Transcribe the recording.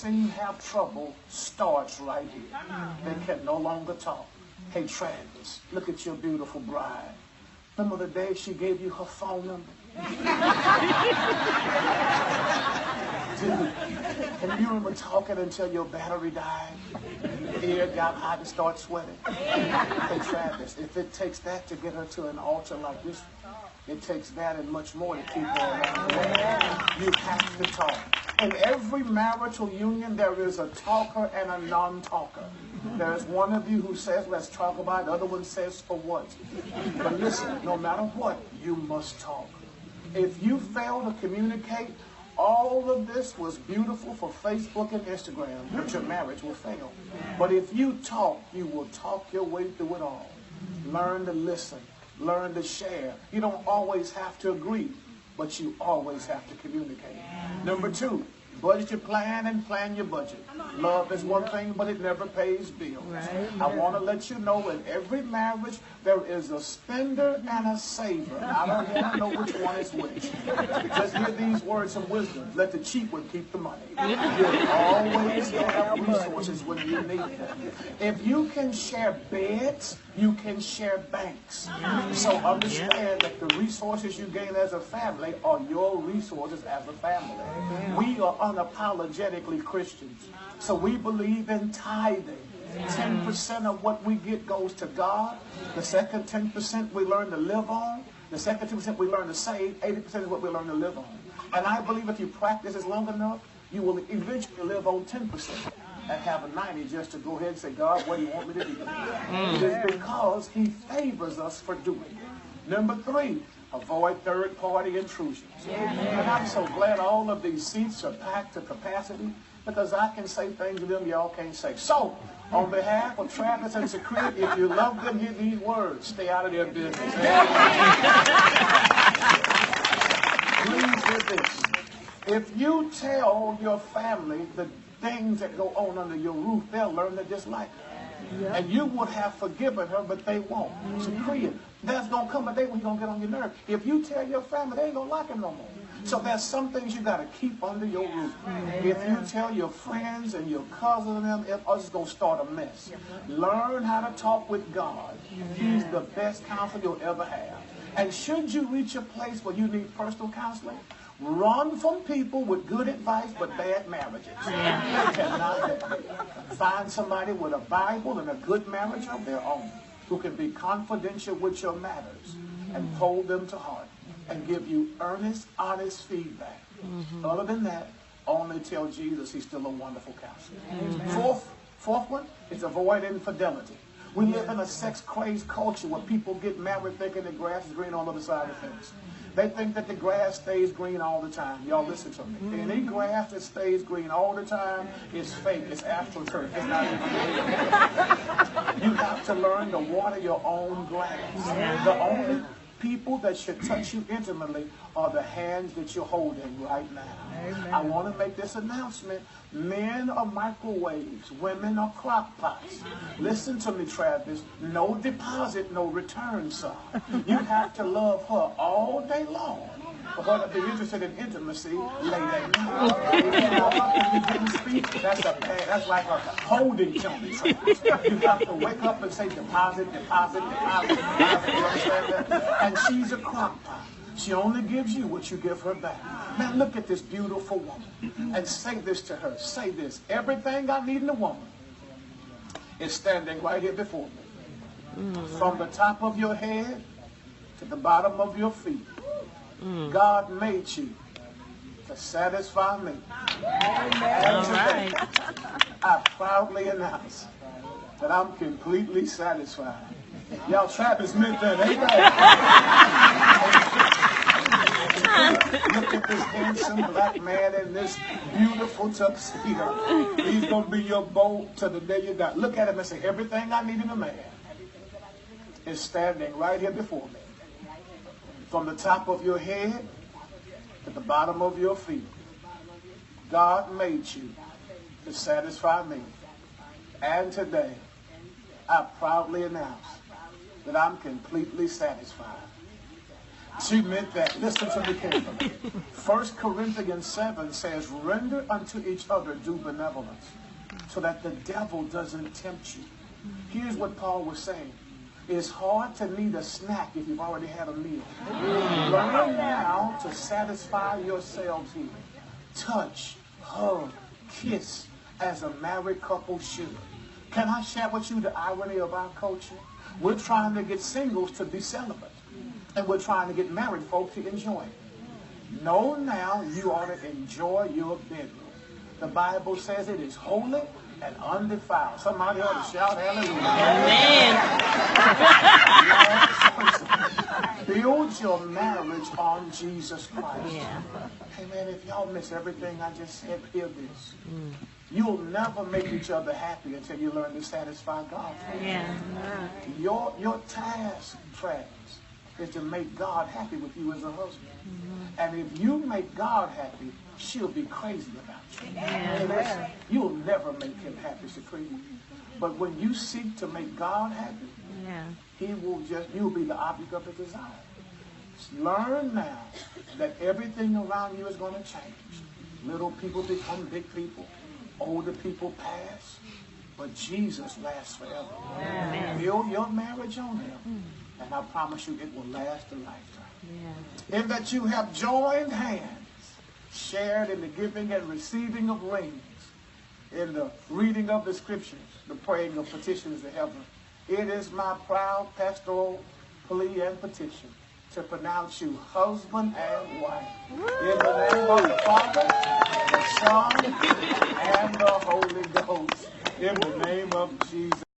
seem to have trouble starts right here. They can no longer talk. Hey, Travis, look at your beautiful bride. Remember the day she gave you her phone number? Dude, and you remember talking until your battery died? Ear got hot and start sweating. Hey, Travis, if it takes that to get her to an altar like this, it takes that and much more to keep her around the way. You have to talk. In every marital union, there is a talker and a non-talker. There's one of you who says, let's talk about it. The other one says, for what? But listen, no matter what, you must talk. If you fail to communicate, all of this was beautiful for Facebook and Instagram, but your marriage will fail. But if you talk, you will talk your way through it all. Learn to listen. Learn to share. You don't always have to agree, but you always have to communicate. Number 2, budget your plan and plan your budget. Love is one thing, but it never pays bills. I want to let you know in every marriage there is a spender and a saver. I don't want to know which one is which. Just hear these words of wisdom. Let the cheap one keep the money. You'll always have resources when you need them. If you can share beds, you can share banks. So understand that the resources you gain as a family are your resources as a family. We are unapologetically Christians. So we believe in tithing. 10% of what we get goes to God. The second 10% we learn to live on. The second 10% we learn to save. 80% is what we learn to live on. And I believe if you practice this long enough, you will eventually live on 10% and have a 90 just to go ahead and say, God, what do you want me to do? It is because he favors us for doing it. Number 3, avoid third-party intrusions. And I'm so glad all of these seats are packed to capacity because I can say things to them y'all can't say. So, on behalf of Travis and Secret, if you love them, hear these words. Stay out of their business. Please hear this. If you tell your family the things that go on under your roof, they'll learn to dislike her. And you would have forgiven her, but they won't. Secret, there's going to come a day when he's going to get on your nerve. If you tell your family, they ain't going to like him no more. So there's some things you got to keep under your roof. If you tell your friends and your cousins and them, it's just going to start a mess. Learn how to talk with God. He's the best counselor you'll ever have. And should you reach a place where you need personal counseling, run from people with good advice but bad marriages. They cannot help you. Find somebody with a Bible and a good marriage of their own who can be confidential with your matters and hold them to heart and give you earnest, honest feedback. Other than that, only tell Jesus he's still a wonderful counselor. Fourth one is avoid infidelity. We live in a sex-crazed culture where people get married thinking the grass is green on the other side of the fence. They think that the grass stays green all the time. Y'all listen to me. Any grass that stays green all the time is fake. It's astroturf. It's not even. You have to learn to water your own grass. The only people that should touch you intimately are the hands that you're holding right now. Amen. I want to make this announcement. Men are microwaves. Women are crock pots. Listen to me, Travis. No deposit, no return, son. You have to love her all day long for her to be interested in intimacy late at night. You didn't speak. That's like a holding company. You have to wake up and say deposit, deposit, deposit, deposit. You understand that? And she's a crock pot. She only gives you what you give her back. Now look at this beautiful woman and say this to her. Say this. Everything I need in a woman is standing right here before me. From the top of your head to the bottom of your feet. God made you to satisfy me. And today, I proudly announce that I'm completely satisfied. Y'all, Travis meant that. Look at this handsome black man in this beautiful tuxedo. He's going to be your beau till the day you die. Look at him and say, everything I need in a man is standing right here before me. From the top of your head to the bottom of your feet. God made you to satisfy me. And today, I proudly announce that I'm completely satisfied. She meant that. Listen to me carefully. 1 Corinthians 7 says, render unto each other due benevolence, so that the devil doesn't tempt you. Here's what Paul was saying. It's hard to need a snack if you've already had a meal. Learn now to satisfy yourselves here. Touch, hug, kiss as a married couple should. Can I share with you the irony of our culture? We're trying to get singles to be celibate. And we're trying to get married folk to enjoy it. Know now you ought to enjoy your bedroom. The Bible says it is holy and undefiled. Somebody ought to shout hallelujah. Amen. Build your marriage on Jesus Christ. Yeah. Hey man, if y'all miss everything I just said, hear this. You'll never make each other happy until you learn to satisfy God. Yeah. Your task, friends, is to make God happy with you as a husband. And if you make God happy, she'll be crazy about you. And listen, you'll never make him happy, Secrete. But when you seek to make God happy, you'll be the object of his desire. Learn now that everything around you is going to change. Little people become big people. Older people pass. But Jesus lasts forever. Amen. Build your marriage on him. And I promise you it will last a lifetime. Yeah. In that you have joined hands, shared in the giving and receiving of rings, in the reading of the scriptures, the praying of petitions to heaven. It is my proud pastoral plea and petition to pronounce you husband and wife. In the name of the Father, the Son, and the Holy Ghost. In the name of Jesus.